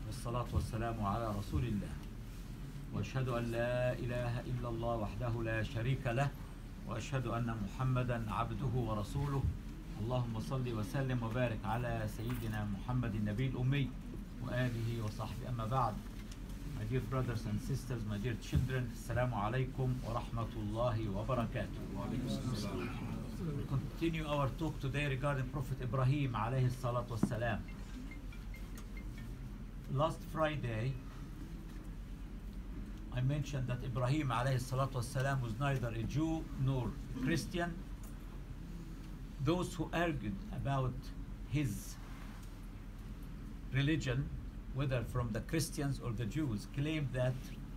والصلاة والسلام على رسول الله وأشهد أن لا إله إلا الله وحده لا شريك له وأشهد أن محمدا عبده ورسوله اللهم صل وسلم وبارك على سيدنا محمد النبي الأمي وآله وصحبه أما بعد. My dear brothers and sisters, my dear children, Assalamu alaikum wa rahmatullahi wa barakatuh. We continue our talk today regarding Prophet Ibrahim alayhi salatu wassalam. Last Friday, I mentioned that Ibrahim alayhi salatu wassalam was neither a Jew nor a Christian. Those who argued about his religion, whether from the Christians or the Jews, claimed that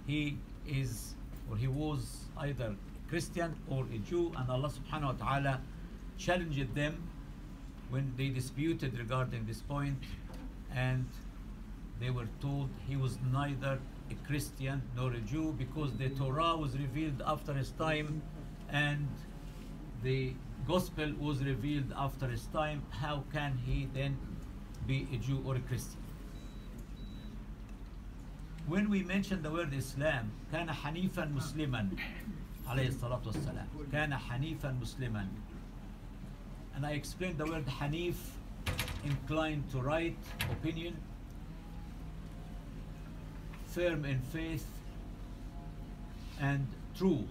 he is or he was either a Christian or a Jew, and Allah subhanahu wa ta'ala challenged them when they disputed regarding this point, and they were told he was neither a Christian nor a Jew because the Torah was revealed after his time and the Gospel was revealed after his time. How can he then be a Jew or a Christian? When we mention the word Islam, كان حنيفا مسلما عليه الصلاة والسلام. كان حنيفا مسلما. And I explained the word Hanif, inclined to right opinion, firm in faith, and true.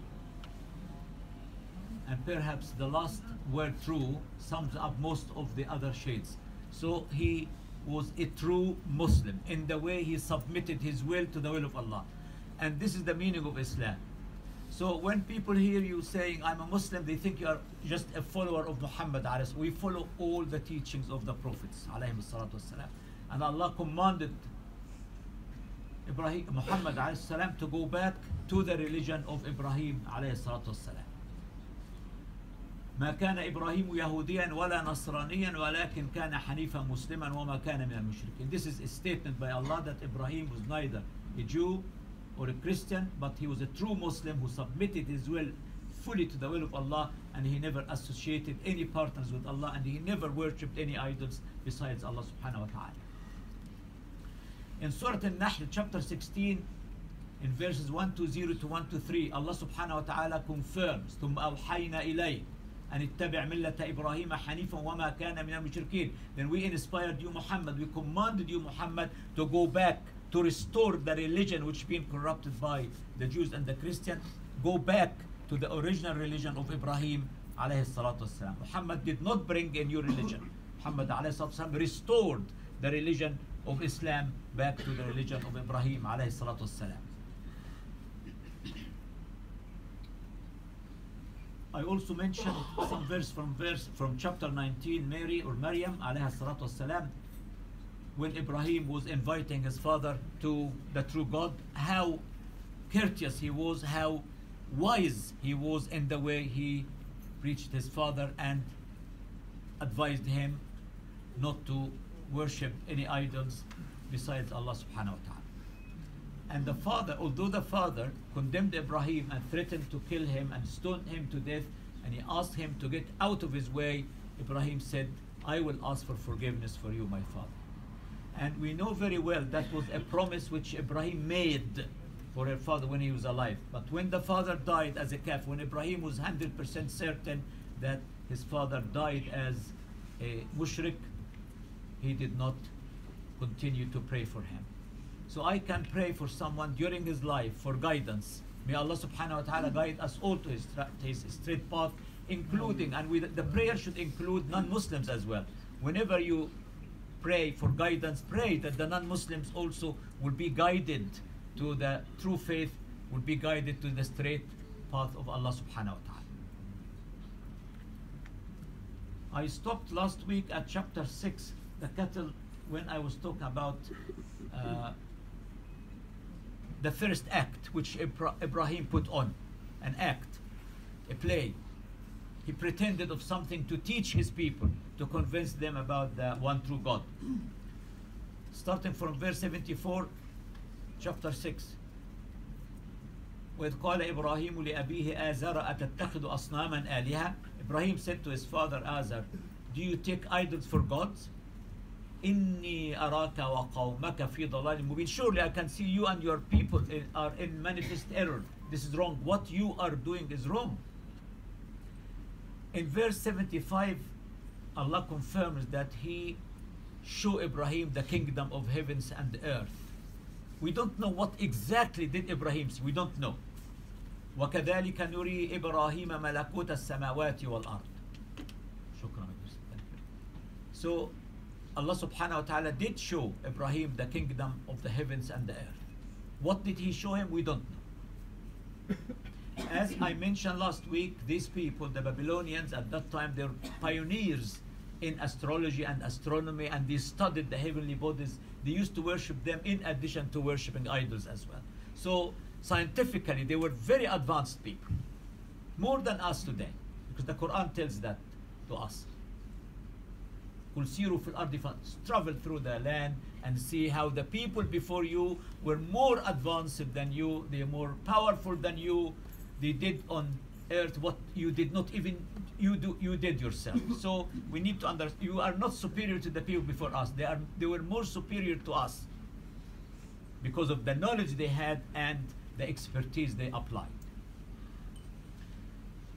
And perhaps the last word true sums up most of the other shades. So he was a true Muslim in the way he submitted his will to the will of Allah. And this is the meaning of Islam. So when people hear you saying, I'm a Muslim, they think you are just a follower of Muhammad. We follow all the teachings of the prophets. And Allah commanded Muhammad to go back to the religion of Ibrahim والسلام. ما كان إبراهيم يهوديا ولا نصرانيا ولكن كان حنيفا مسلما وما كان من المشركين. This is a statement by Allah that Ibrahim was neither a Jew or a Christian, but he was a true Muslim who submitted his will fully to the will of Allah, and he never associated any partners with Allah, and he never worshipped any idols besides Allah subhanahu wa ta'ala. In Surah An-Nahl chapter 16 in verses 120 to 123, Allah subhanahu wa ta'ala confirms ثم أوحينا إليه أن اتبع ملة إبراهيم حنيفا وما كان من المشركين. Then we inspired you Muhammad, we commanded you Muhammad to go back, to restore the religion which has been corrupted by the Jews and the Christians. Go back to the original religion of Ibrahim alayhi salatu wasalam. Muhammad did not bring a new religion. Muhammad alayhi salatu wasalam restored the religion of Islam back to the religion of Ibrahim alayhi salatu wasalam. I also mentioned some verse from chapter 19, Mary or Maryam alayha salatu wasalam, when Ibrahim was inviting his father to the true God, how courteous he was, how wise he was in the way he reached his father and advised him not to worship any idols besides Allah subhanahu wa ta'ala. And the father, although the father condemned Ibrahim and threatened to kill him and stone him to death, and he asked him to get out of his way, Ibrahim said, I will ask for forgiveness for you, my father. And we know very well that was a promise which Ibrahim made for her father when he was alive. But when the father died as a kafir, when Ibrahim was 100% certain that his father died as a mushrik, he did not continue to pray for him. So I can pray for someone during his life for guidance. May Allah subhanahu wa ta'ala guide us all to his straight path, including, and the prayer should include non-Muslims as well. Whenever you pray for guidance, pray that the non-Muslims also will be guided to the true faith, will be guided to the straight path of Allah subhanahu wa ta'ala. I stopped last week at chapter 6, the cattle, when I was talking about the first act which Ibrahim put on, an act, a play. He pretended of something to teach his people, to convince them about the one true God. Starting from verse 74, chapter 6. وإذ قال إبراهيم لأبيه آزر أتتخذ أصناما آلهة. Ibrahim said to his father Azar, do you take idols for gods? إني أراك وقومك في ضلال مبين. Surely I can see you and your people are in manifest error. This is wrong. What you are doing is wrong. In verse 75, Allah confirms that He showed Ibrahim the kingdom of heavens and earth. We don't know what exactly did Ibrahim see. We don't know. وكذلك نري إبراهيم ملكوت السماوات والأرض. شكرا. So Allah subhanahu wa ta'ala did show Ibrahim the kingdom of the heavens and the earth. What did He show him? We don't know. As I mentioned last week, these people, the Babylonians at that time, they were pioneers in astrology and astronomy, and they studied the heavenly bodies. They used to worship them in addition to worshiping idols as well. So scientifically, they were very advanced people, more than us today, because the Quran tells that to us. قُلْ سِيرُوا فِي الْأَرْضِ, travel through the land and see how the people before you were more advanced than you, they are more powerful than you. They did on earth what you did not even you did yourself. So we need to understand, you are not superior to the people before us. They were more superior to us because of the knowledge they had and the expertise they applied.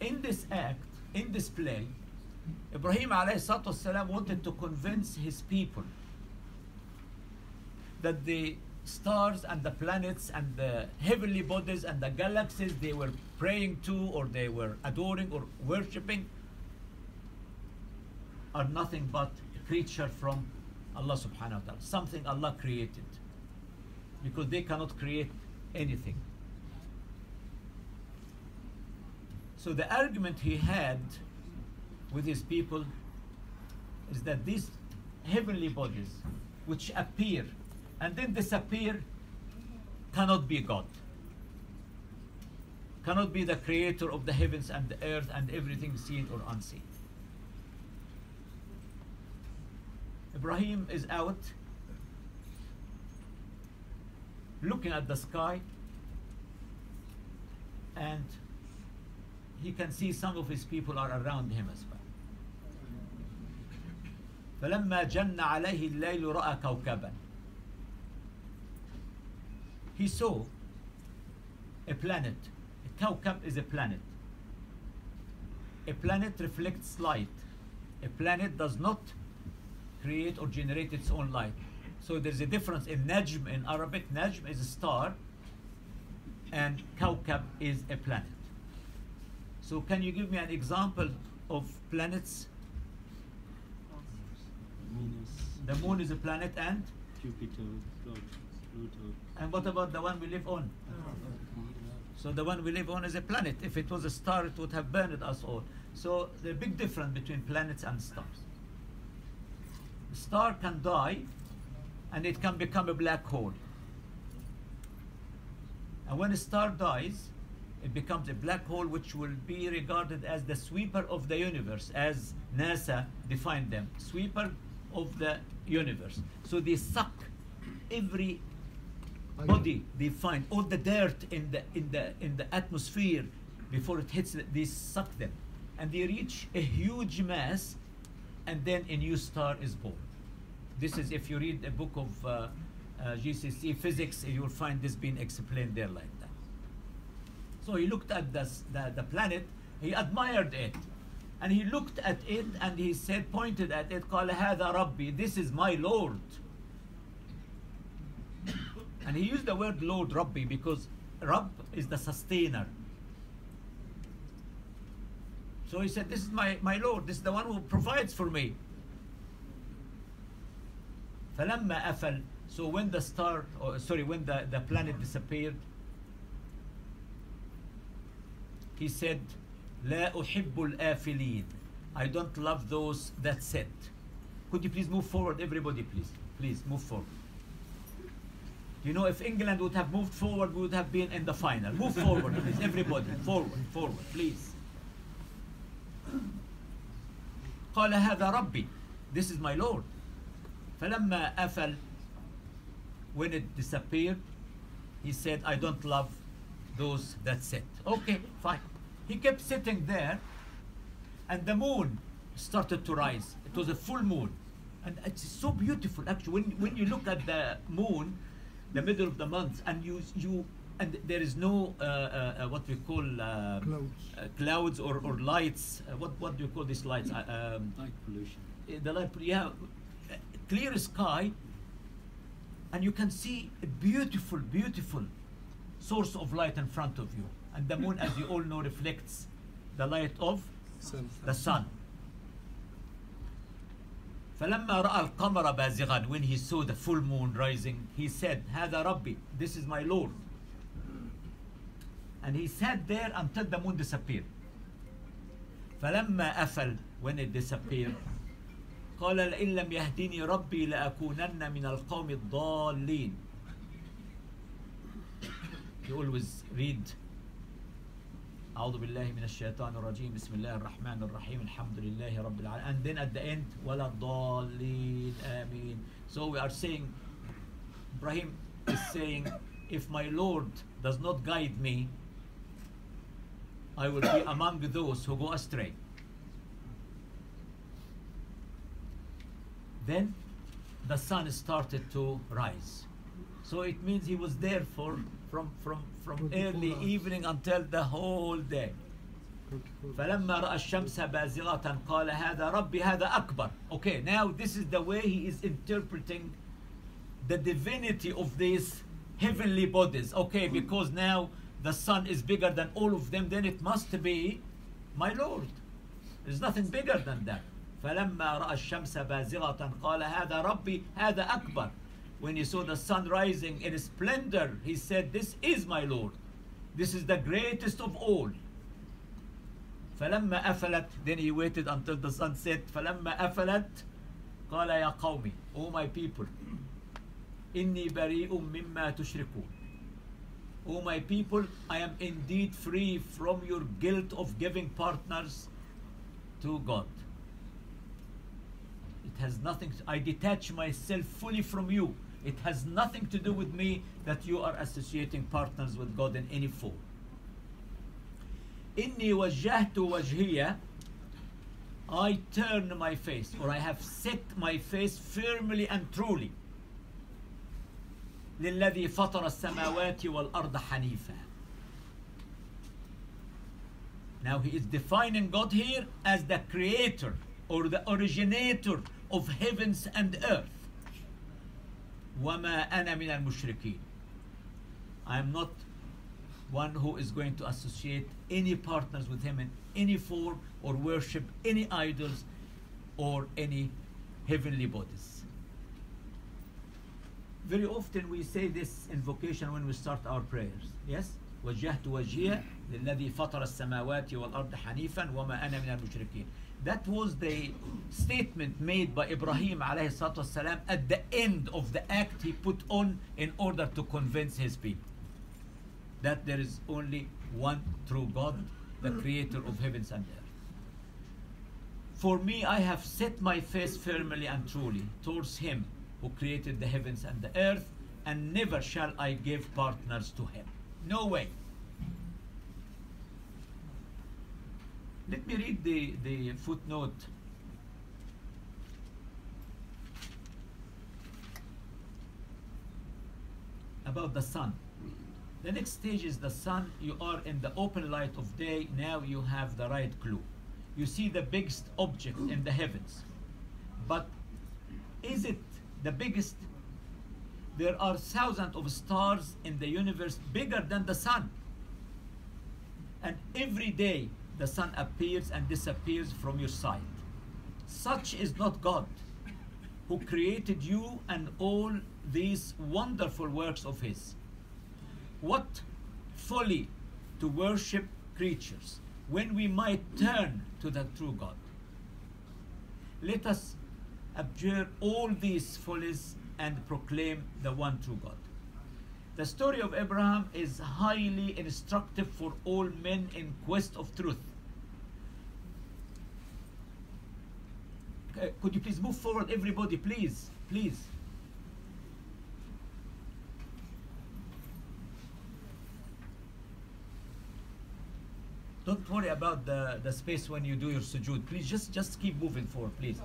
In this act, in this play, Ibrahim alayhi salatu wasalam wanted to convince his people that the stars and the planets and the heavenly bodies and the galaxies they were praying to, or they were adoring or worshipping, are nothing but a creature from Allah subhanahu wa ta'ala, something Allah created, because they cannot create anything. So the argument he had with his people is that these heavenly bodies which appear and then disappear cannot be God, cannot be the creator of the heavens and the earth and everything seen or unseen. Ibrahim is out looking at the sky, and he can see some of his people are around him as well. فلما جن عليه الليل رأى كوكبا. He saw a planet. A kawkab is a planet. A planet reflects light. A planet does not create or generate its own light. So there's a difference in najm in Arabic. Najm is a star and kawkab is a planet. So can you give me an example of planets? The moon is a planet, and Jupiter, Pluto. And what about the one we live on? So the one we live on is a planet. If it was a star, it would have burned us all. So there's a big difference between planets and stars. A star can die and it can become a black hole. And when a star dies, it becomes a black hole, which will be regarded as the sweeper of the universe, as NASA defined them, sweeper of the universe. So they suck every body they find, all the dirt in the atmosphere before it hits. They suck them, and they reach a huge mass, and then a new star is born. This is, if you read a book of GCC physics, you will find this being explained there like that. So he looked at the planet, he admired it, and he looked at it and he said, pointed at it, قال هذا ربي, this is my Lord. And he used the word Lord, Rabbi, because Rabb is the sustainer. So he said, this is my Lord, this is the one who provides for me. فلما أفل, so when the star, when the planet disappeared, he said, لا أحب الآفلين, I don't love those that sit. Could you please move forward, everybody, please? Please move forward. You know, if England would have moved forward, we would have been in the final. Move forward, please, everybody. Forward, please. قال هذا ربي, this is my Lord. فلما أفل, when it disappeared, he said, I don't love those that sit. Okay, fine. He kept sitting there, and the moon started to rise. It was a full moon, And it's so beautiful actually when you look at the moon, the middle of the month, and and there is no what we call clouds or lights. What do you call these lights? Light pollution. The light, yeah, clear sky, and you can see a beautiful, beautiful source of light in front of you. And the moon, as you all know, reflects the light of the sun. فلما رأى القمر بازغا, when he saw the full moon rising, he said, هذا ربي, this is my Lord. And he sat there until the moon disappeared. فلما أفل, when it disappeared, قال لئن لم يهدني ربي لأكونن من القوم الضالين. You always read أعوذ بالله من الشيطان الرجيم بسم الله الرحمن الرحيم الحمد لله رب العالمين, and then at the end ولا الضالين آمين. So we are saying, Ibrahim is saying, if my Lord does not guide me, I will be among those who go astray. Then the sun started to rise. So it means he was there from early evening until the whole day. فلما رأى الشمس بازغة قال هذا ربي هذا أكبر. Okay, now this is the way he is interpreting the divinity of these heavenly bodies. Okay, because now the sun is bigger than all of them, then it must be my Lord. There's nothing bigger than that. فلما رأى الشمس بازغة قال هذا ربي هذا أكبر. When he saw the sun rising in splendor, he said, this is my Lord. This is the greatest of all. فلما أفلت, then he waited until the sun set. فلما أفلت قال يا قومي, O my people, إني بريء مما تشركون. O my people, I am indeed free from your guilt of giving partners to God. It has nothing I detach myself fully from you. It has nothing to do with me that you are associating partners with God in any form. إني وجهت وجهي, I turn my face, or I have set my face firmly and truly. للذي فطر السماوات والأرض حنيفا. Now he is defining God here as the creator or the originator of heavens and earth. وما أنا من المشركين. I am not one who is going to associate any partners with him in any form or worship any idols or any heavenly bodies. Very often we say this invocation when we start our prayers. Yes? وجهت وجهي للذي فطر السماوات والأرض حنيفا وما أنا من المشركين. That was the statement made by Ibrahim alayhi salatu wasalam at the end of the act he put on in order to convince his people that there is only one true God, the creator of heavens and earth. For me, I have set my face firmly and truly towards him who created the heavens and the earth, and never shall I give partners to him. No way. Let me read the footnote. About the sun. The next stage is the sun. You are in the open light of day. Now you have the right clue. You see the biggest object in the heavens. But is it the biggest? There are thousands of stars in the universe bigger than the sun. And every day the sun appears and disappears from your sight. Such is not God, who created you and all these wonderful works of his. What folly to worship creatures when we might turn to the true God. Let us abjure all these follies and proclaim the one true God. The story of Abraham is highly instructive for all men in quest of truth. Could you please move forward, everybody, please, please. Don't worry about the space when you do your sujood. Please just keep moving forward, please.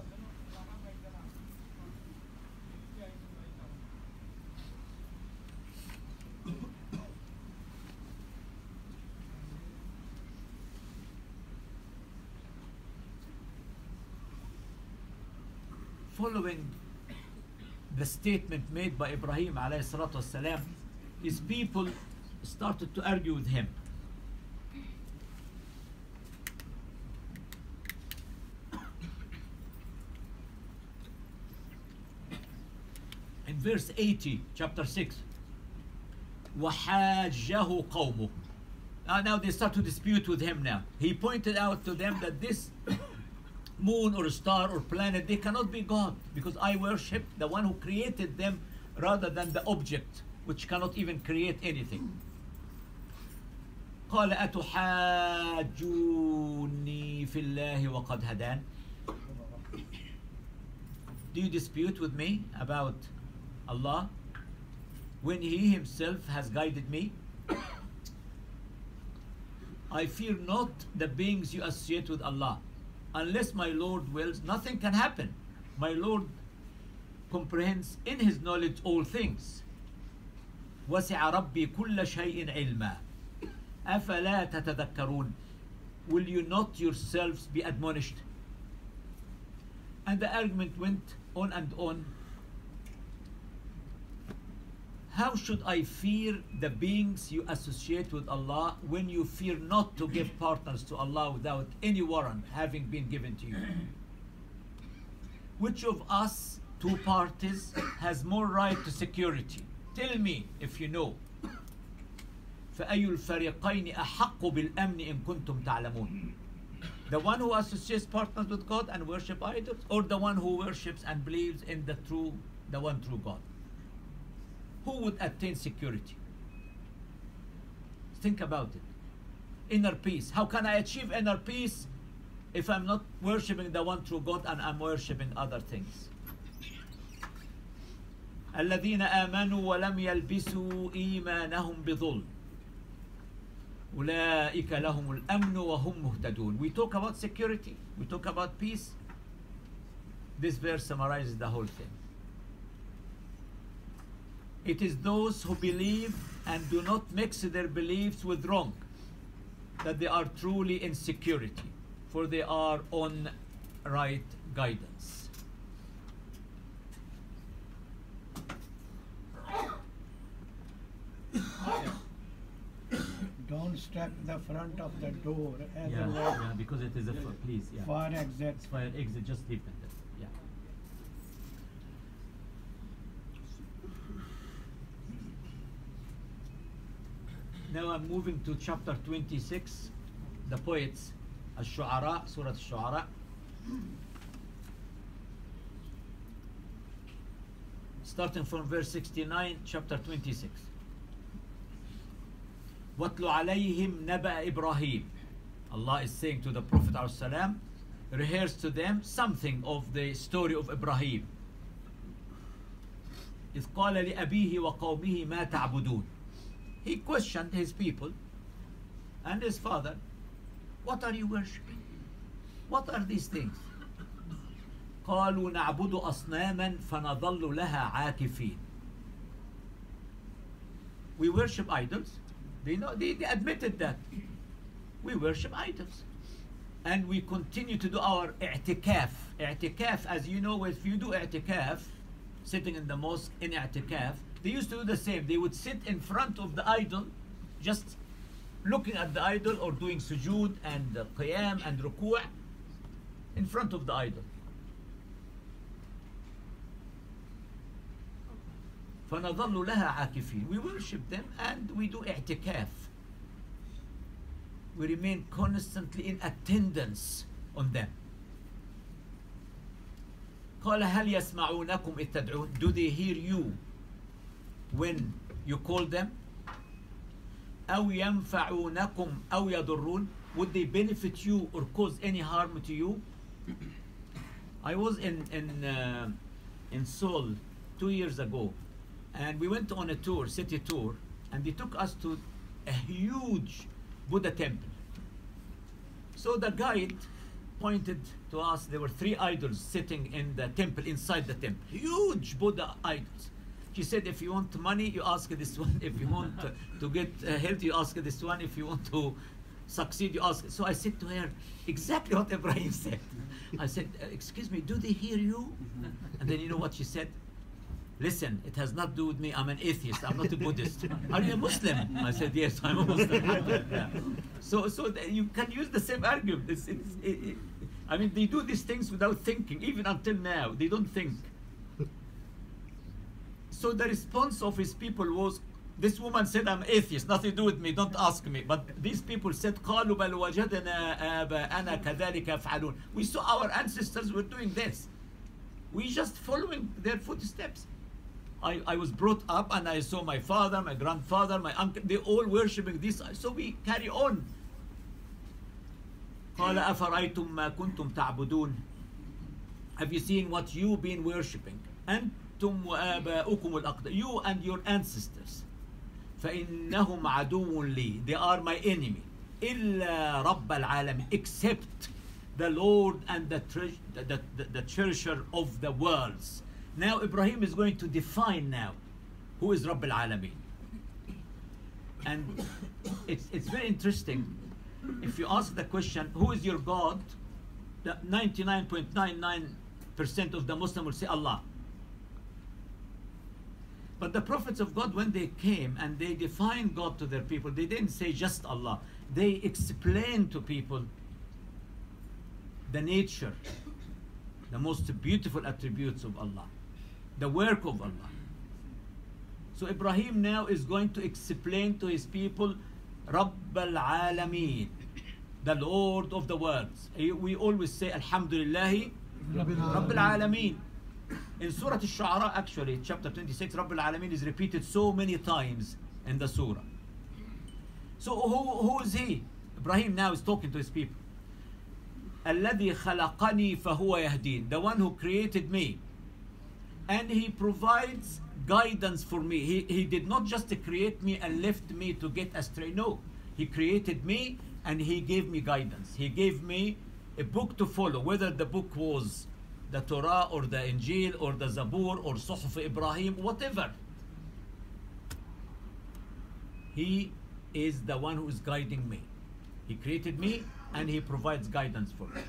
following the statement made by Ibrahim alayhi salatu wasalam, his people started to argue with him. In verse 80, chapter 6, وَحَاجَّهُ قَوْمُهُ. Now they start to dispute with him now. He pointed out to them that this moon or star or planet, they cannot be God, because I worship the one who created them rather than the object which cannot even create anything. قال أتحاجوني في الله وقد هدان. Do you dispute with me about Allah when He Himself has guided me? I fear not the beings you associate with Allah. Unless my Lord wills, nothing can happen. My Lord comprehends in His knowledge all things. وَسِعَ رَبِّي كُلَّ شَيْءٍ عِلْمًا أَفَلَا تَتَذَكَّرُونَ. Will you not yourselves be admonished? And the argument went on and on. How should I fear the beings you associate with Allah when you fear not to give partners to Allah without any warrant having been given to you? Which of us two parties has more right to security? Tell me if you know. فأي الفريقين أحق بالأمن إن كنتم تعلمون. The one who associates partners with God and worship idols, or the one who worships and believes in the one true God? Who would attain security? Think about it. Inner peace. How can I achieve inner peace if I'm not worshipping the one true God and I'm worshipping other things? الذين آمنوا ولم يلبسوا إيمانهم بظلم أولئك لهم الأمن وهم مهتدون. We talk about security. We talk about peace. This verse summarizes the whole thing. It is those who believe and do not mix their beliefs with wrong that they are truly in security, for they are on right guidance. Don't strap the front of the door as Yeah, because it is a please. Yeah. fire exit. Fire exit. Just leave it. Yeah. Now I'm moving to chapter 26, the poets, Al-Shu'ara, Surah Al-Shu'ara. Starting from verse 69, chapter 26. وَاتْلُ عَلَيْهِمْ نَبَأَ إِبْرَاهِيمَ. Allah is saying to the Prophet ﷺ, rehearse to them something of the story of Ibrahim. إِذْ قَالَ لِأَبِيهِ وَقَوْمِهِ مَا تَعْبُدُونَ. He questioned his people and his father, what are you worshipping? What are these things? قالوا نعبد أصناما فنظل لها عاكفين. We worship idols. They admitted that. We worship idols. And we continue to do our i'tikaf. I'tikaf, as you know, if you do i'tikaf, sitting in the mosque in i'tikaf, they used to do the same. They would sit in front of the idol, just looking at the idol or doing sujood and qiyam and ruku' in front of the idol. فَنَظَلُّ لَهَا عَاكِفِينَ. We worship them and we do i'tikaf. We remain constantly in attendance on them. قَالَ هَلْ يَسْمَعُونَكُمْ إِذْ تَدْعُونَ. Do they hear you when you call them? أَوْ يَنْفَعُونَكُمْ أَوْ يَضُرُّونَ. Would they benefit you or cause any harm to you? I was in Seoul 2 years ago, and we went on a tour, city tour, and they took us to a huge Buddha temple. So the guide pointed to us, there were 3 idols sitting in the temple, inside the temple. Huge Buddha idols. She said, if you want money, you ask this one. If you want to get health, you ask this one. If you want to succeed, you ask. So I said to her exactly what Ibrahim said. I said, excuse me, do they hear you? And then you know what she said? Listen, it has not to do with me. I'm an atheist. I'm not a Buddhist. Are you a Muslim? I said, yes, I'm a Muslim. Yeah. So you can use the same argument. I mean, they do these things without thinking. Even until now, they don't think. So the response of his people was, this woman said, I'm atheist, nothing to do with me, don't ask me. But these people said, قالوا بل وجدنا آباءنا كذلك يفعلون. We saw our ancestors were doing this. We just following their footsteps. I was brought up and I saw my father, my grandfather, my uncle, they all worshipping this. So we carry on. قال أفرأيتم ما كنتم تعبدون. Have you seen what you've been worshipping? أنتم وآباؤكم الأقدمون. You and your ancestors. فإنهم عدو لي. They are my enemy. إلا رب العالمين. Except the Lord and the cherisher of the worlds. Now Ibrahim is going to define now who is Rabb al-Alamin. And it's very interesting. If you ask the question, who is your God? 99.99% of the Muslims will say Allah. But the prophets of God, when they came and they defined God to their people, they didn't say just Allah. They explained to people the nature, the most beautiful attributes of Allah, the work of Allah. So Ibrahim now is going to explain to his people Rabb al-Alameen, the Lord of the worlds. We always say Alhamdulillah Rabb al-Alameen. In Surah Al-Shu'ara, actually, chapter 26, Rabb al-Alameen is repeated so many times in the surah. So who is he? Ibrahim now is talking to his people. الذي خلقني فهو يهدين. The one who created me. And he provides guidance for me. He did not just create me and left me to get astray. No. He created me and he gave me guidance. He gave me a book to follow, whether the book was the Torah or the Injil or the Zabur or Suhuf Ibrahim, whatever. He is the one who is guiding me. He created me and he provides guidance for me.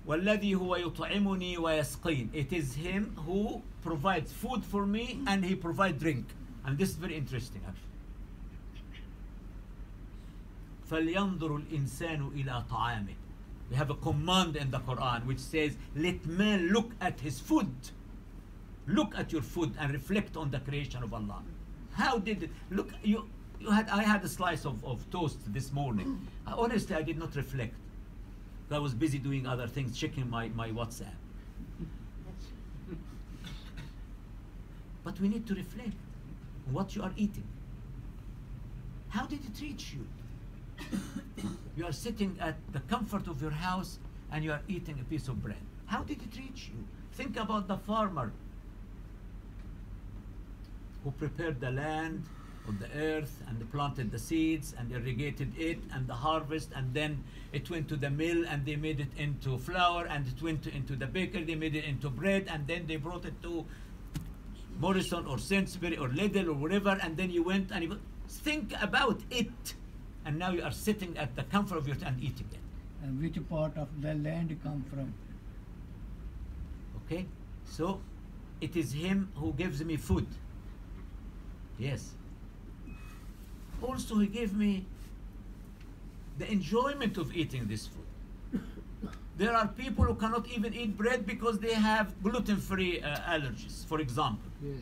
وَالَّذِي هُوَ يُطْعِمُنِي وَيَسْقِينِ. It is him who provides food for me and he provides drink. And this is very interesting actually. فَلْيَنْظُرُ الْإِنسَانُ إِلَىٰ طَعَامِهِ. We have a command in the Quran which says, let man look at his food. Look at your food and reflect on the creation of Allah. How did it look? I had a slice of toast this morning. Honestly, I did not reflect. I was busy doing other things, checking my WhatsApp. But we need to reflect on what you are eating. How did it reach you? You are sitting at the comfort of your house and you are eating a piece of bread. How did it reach you? Think about the farmer who prepared the land or the earth and planted the seeds and irrigated it and the harvest, and then it went to the mill and they made it into flour, and it went into the baker, they made it into bread, and then they brought it to Morrison or Sainsbury or Lidl or whatever, and then you went and think about it, and now you are sitting at the comfort of your and eating it. And which part of the land come from? Okay, so it is him who gives me food. Yes. Also, he gave me the enjoyment of eating this food. There are people who cannot even eat bread because they have gluten-free allergies, for example. Yeah.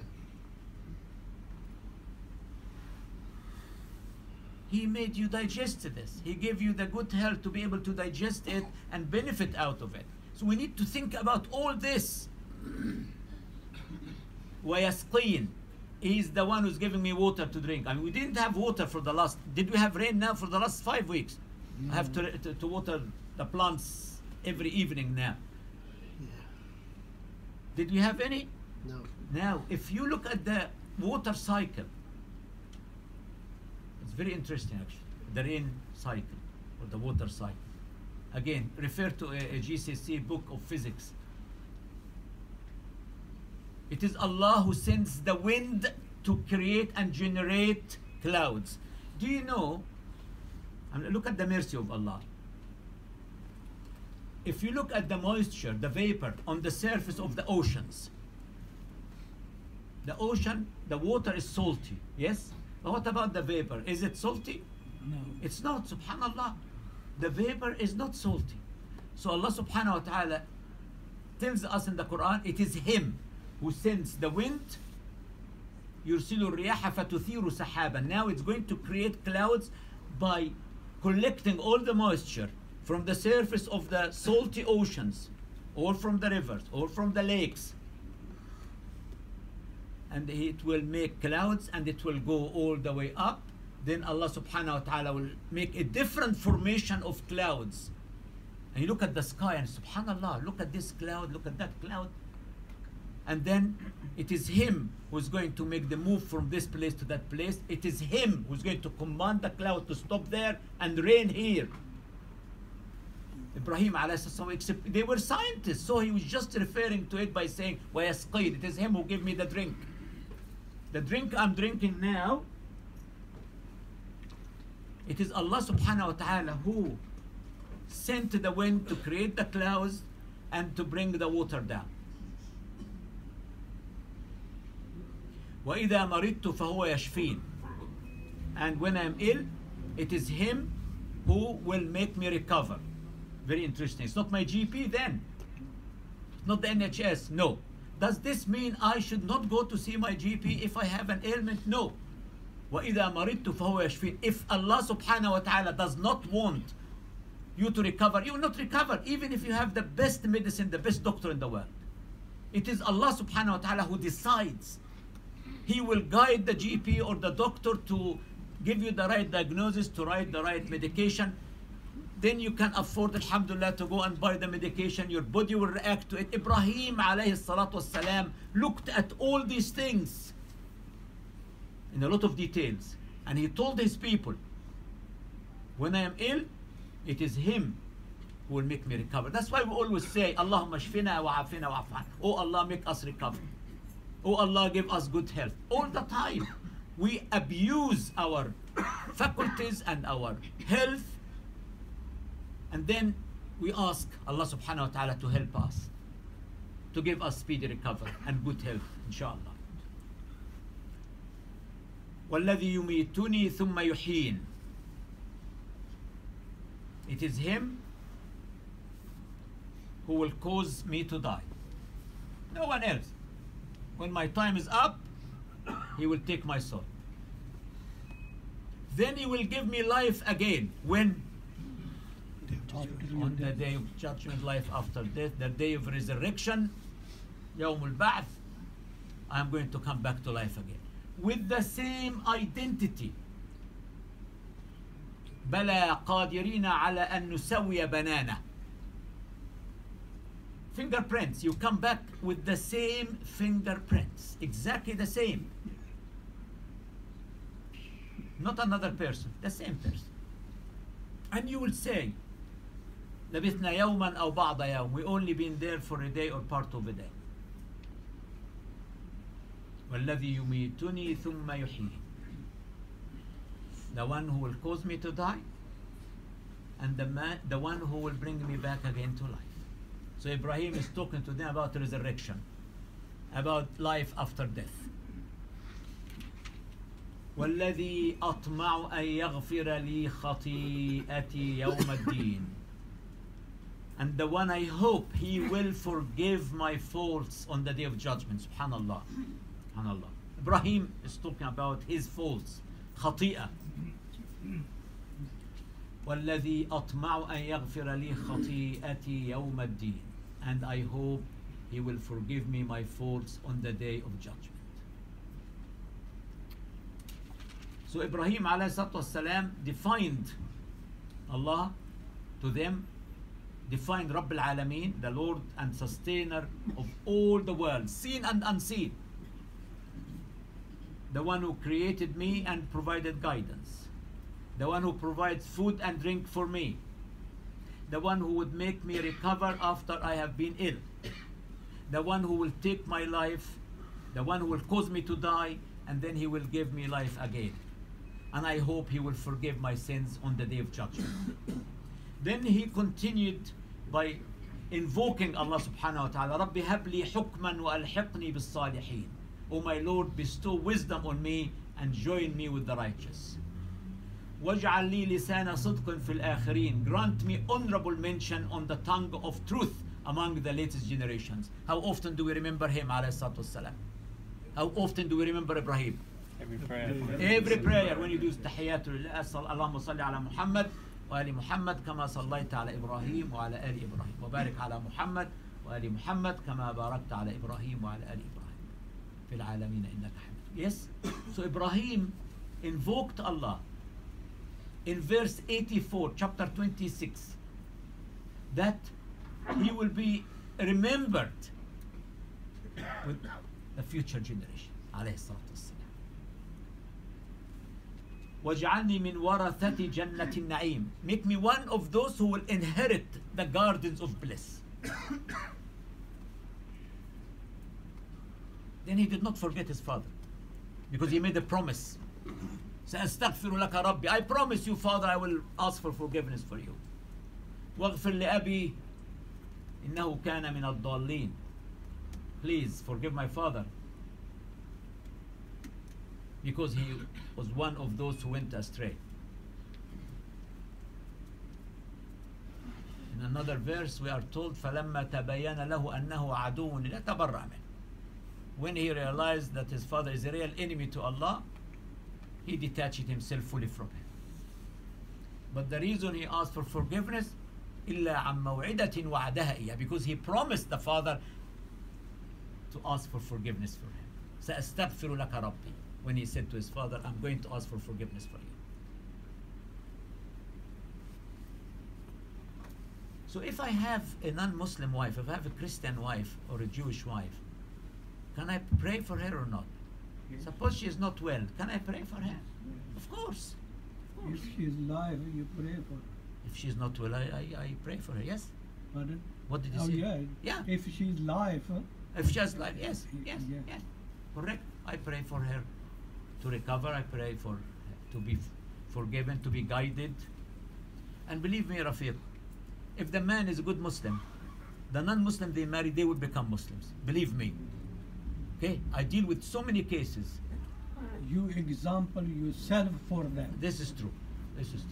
He made you digest this. He gave you the good health to be able to digest it and benefit out of it. So we need to think about all this. وَيَسْقِينَ. He's the one who's giving me water to drink. I mean, we didn't have water for the last... Did we have rain now for the last 5 weeks? I have to water the plants every evening now. Yeah. Did we have any? No. Now, if you look at the water cycle, it's very interesting actually. The rain cycle or the water cycle. Again, refer to a GCSE book of physics. It is Allah who sends the wind to create and generate clouds. Do you know I mean, look at the mercy of Allah. If you look at the moisture, the vapor on the surface of the oceans, the ocean, the water is salty, yes? But what about the vapor? Is it salty? No. It's not, subhanallah. The vapor is not salty. So Allah subhanahu wa ta'ala tells us in the Quran, it is Him who sends the wind. يُرْسِلُ الرِّيَاحَ فَتُثِيرُ سَحَابًا. Now it's going to create clouds by collecting all the moisture from the surface of the salty oceans, or from the rivers, or from the lakes. And it will make clouds, and it will go all the way up. Then Allah subhanahu wa ta'ala will make a different formation of clouds. And you look at the sky and subhanallah, look at this cloud, look at that cloud. And then it is Him who's going to make the move from this place to that place. It is Him who's going to command the cloud to stop there and rain here. Ibrahim alayhi salam, they were scientists, so he was just referring to it by saying, وَيَسْقِينِ. It is Him who gave me the drink. The drink I'm drinking now, it is Allah subhanahu wa ta'ala who sent the wind to create the clouds and to bring the water down. وَإِذَا مَرِضْتُ فَهُوَ يَشْفِينِ. And when I'm ill, it is Him who will make me recover. Very interesting. It's not my GP then. It's not the NHS. No. Does this mean I should not go to see my GP if I have an ailment? No. وَإِذَا مَرِضْتُ فَهُوَ يَشْفِينِ. If Allah subhanahu wa ta'ala does not want you to recover, you will not recover, even if you have the best medicine, the best doctor in the world. It is Allah subhanahu wa ta'ala who decides. He will guide the GP or the doctor to give you the right diagnosis, to write the right medication. Then you can afford, alhamdulillah, to go and buy the medication. Your body will react to it. Ibrahim alayhi salatu wasalam looked at all these things in a lot of details. And he told his people, when I am ill, it is Him who will make me recover. That's why we always say, Allahumma shfina wa afina wa afan. Oh Allah, make us recover. Oh Allah, give us good health. All the time we abuse our faculties and our health, and then we ask Allah subhanahu wa ta'ala to help us, to give us speedy recovery and good health, inshallah. وَالَّذِي يُمِيتُنِي ثُمَّ يُحْيِينِ. It is Him who will cause me to die. No one else. When my time is up, He will take my soul. Then He will give me life again. When? On the day of judgment, life after death, the day of resurrection, يوم البعث, I am going to come back to life again. With the same identity. بلى قادرين على أن نسوي بنانا. Fingerprints, you come back with the same fingerprints, exactly the same. Not another person, the same person. And you will say, لبثنا يوما أو بعض يوم. We only been there for a day or part of a day. والذي يميتني ثم يحيي. The one who will cause me to die, and the one who will bring me back again to life. So Ibrahim is talking to them about resurrection, about life after death. والذي أطمع أن يغفر لي خطيئتي يوم الدين. And the one I hope He will forgive my faults on the day of judgment. Subhanallah. Subhanallah. Ibrahim is talking about his faults. خطيئة. والذي أطمع أن يغفر لي خطيئتي يوم الدين. And I hope He will forgive me my faults on the day of judgment. So Ibrahim alayhi salatu defined Allah to them, defined Rabb al-Alameen, the Lord and sustainer of all the world, seen and unseen. The one who created me and provided guidance. The one who provides food and drink for me. The one who would make me recover after I have been ill. The one who will take my life. The one who will cause me to die, and then He will give me life again. and I hope he will forgive my sins on the day of judgment. Then he continued by invoking Allah subhanahu wa ta'ala, Rabbi habli hukman wa alhiqni bis salihin. O my Lord, bestow wisdom on me and join me with the righteous. وَاجْعَلْ لِي لِسَانَ صِدْقٍ فِي الْآخِرِينَ. Grant me honorable mention on the tongue of truth among the latest generations. How often do we remember him, alayhi salatu wassalam? How often do we remember Ibrahim? Every prayer. Every prayer when you do tahiyatul Allahumma salli ala Muhammad wa ali Muhammad kama sallaita ala Ibrahim wa ala ali Ibrahim wa barik ala Muhammad wa ali Muhammad kama barakta ala Ibrahim wa ala ali Ibrahim fil alamin innaka hamid. Yes, so Ibrahim invoked Allah in verse 84, chapter 26, that he will be remembered with the future generation. Alayhi salatu wassalam. وَاجْعَلْنِي مِنْ وَرَثَةِ جَنَّةِ النَّعِيمِ. Make me one of those who will inherit the gardens of bliss. Then he did not forget his father, because he made a promise. سأستغفر لك ربي. I promise you, Father, I will ask for forgiveness for you. واغفر لأبي إنه كان من الضالين. Please forgive my father, because he was one of those who went astray. In another verse we are told فَلَمَّا تَبَيَّنَ لَهُ أَنَّهُ عَدُوٌ لَا تَبَرَّأَ مِنْهُ. When he realized that his father is a real enemy to Allah, he detached himself fully from him. But the reason he asked for forgiveness, إِلَّا عَن مَوْعِدَةٍ وَعَدَهَا إِيَّهُ, because he promised the father to ask for forgiveness for him. سَأَسْتَغْفِرُ لَكَ رَبِّي. When he said to his father, I'm going to ask for forgiveness for you. So if I have a non-Muslim wife, if I have a Christian wife or a Jewish wife, can I pray for her or not? Suppose she is not well, can I pray for her? Of course. If she is alive, you pray for her. If she is not well, I pray for her, yes? Pardon? What did you Oh, say? yeah. Yeah. If she is alive, If she is alive, yes, yes, Yeah. yes. Correct. I pray for her to recover. I pray for her to be forgiven, to be guided. And believe me, Rafiq, if the man is a good Muslim, the non-Muslim they marry, they will become Muslims. Believe me. Okay? I deal with so many cases. you example yourself for them. This is true. This is true.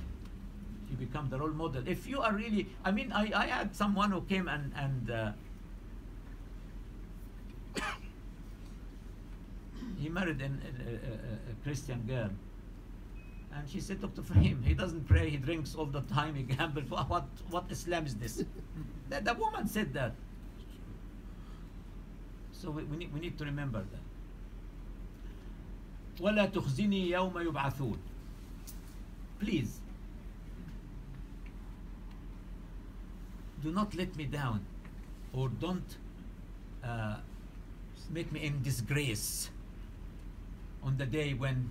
You become the role model. If you are really, I mean, I had someone who came and he married a Christian girl. And she said, Dr. Fahim, he doesn't pray, he drinks all the time, he gambles. What Islam is this? The woman said that. So we need to remember that. وَلَا تُخْزِنِي يَوْمَ يُبْعَثُونَ. Please, do not let me down, or don't make me in disgrace on the day when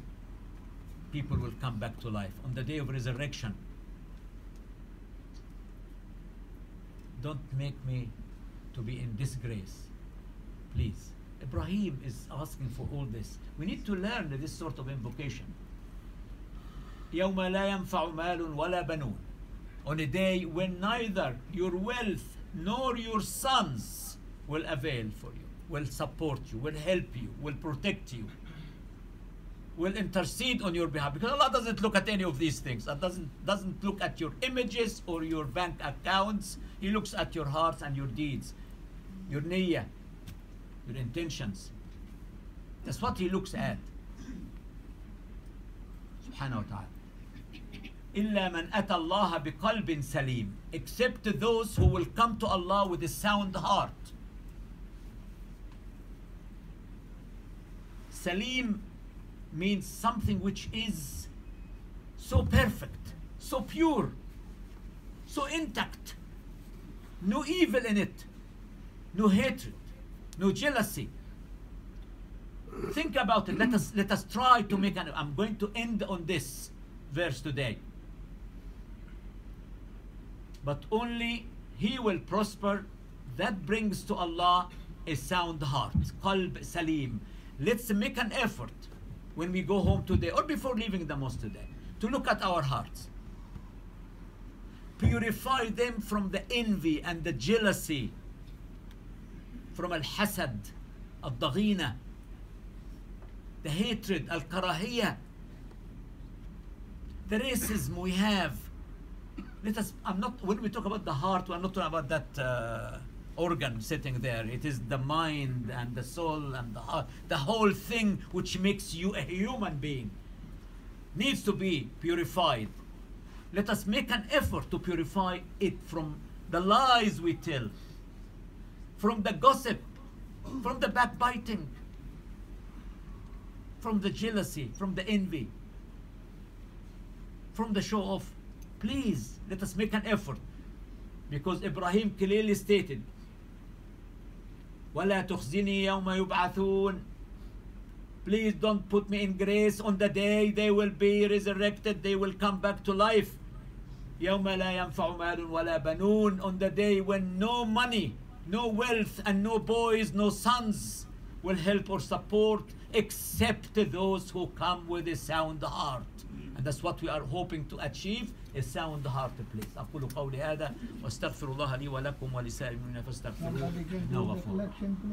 people will come back to life, on the day of resurrection. Don't make me to be in disgrace, please. Ibrahim is asking for all this. We need to learn this sort of invocation. يَوْمَ لَا يَنْفَعُ مَالٌ وَلَا بَنُونَ. On a day when neither your wealth nor your sons will avail for you, will support you, will help you, will protect you, will intercede on your behalf. Because Allah doesn't look at any of these things. Allah doesn't look at your images or your bank accounts. He looks at your hearts and your deeds, your niyyah, your intentions. That's what He looks at. Subhanahu wa ta'ala. إِلَّا مَنْ أَتَى اللَّهَ بِقَلْبٍ سَلِيمٍ. Except those who will come to Allah with a sound heart. Salim means something which is so perfect, so pure, so intact. No evil in it, no hatred, no jealousy. Think about it. Let us try to make an. I'm going to end on this verse today. But only he will prosper that brings to Allah a sound heart. Qalb Salim. Let's make an effort when we go home today or before leaving the mosque today, to look at our hearts. Purify them from the envy and the jealousy, from al-hasad, al-daghina, the hatred, al-karahiyah, the racism we have. Let us, when we talk about the heart, we're not talking about that organ sitting there. It is the mind and the soul and the heart. The whole thing which makes you a human being needs to be purified. Let us make an effort to purify it from the lies we tell, from the gossip, from the backbiting, from the jealousy, from the envy, from the show off. Please, let us make an effort. Because Ibrahim clearly stated, وَلَا تُخْزِنِي يَوْمَ يُبْعَثُونَ. Please don't put me in grace on the day they will be resurrected, they will come back to life. يَوْمَ لَا يَنْفَعُ مَالٌ وَلَا بَنُونَ. On the day when no money, no wealth, and no boys, no sons will help or support except those who come with a sound heart. And that's what we are hoping to achieve, a sound heart, please. أقول قولي هذا واستغفر الله لي ولكم ولسائر المؤمنين فاستغفروه إنه غفور.